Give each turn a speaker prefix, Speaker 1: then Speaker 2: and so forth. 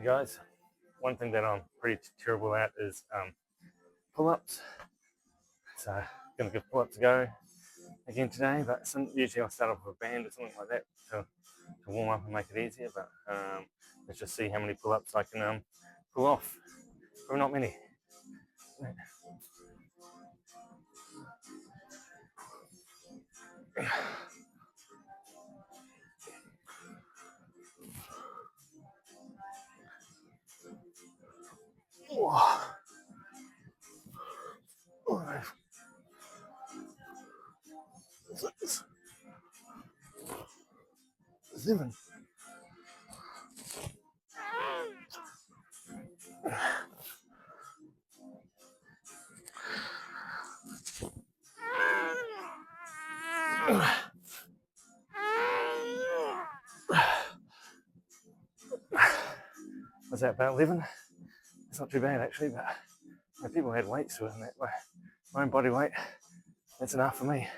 Speaker 1: guys. One thing that I'm pretty terrible at is pull-ups. So I'm gonna give pull-ups a go again today, but usually I'll start off with a band or something like that to warm up and make it easier. But let's just see how many pull-ups I can pull off. Probably not many. Seven. Was that about 11? It's not too bad actually, but people had weights with that way. My own body weight, that's enough for me.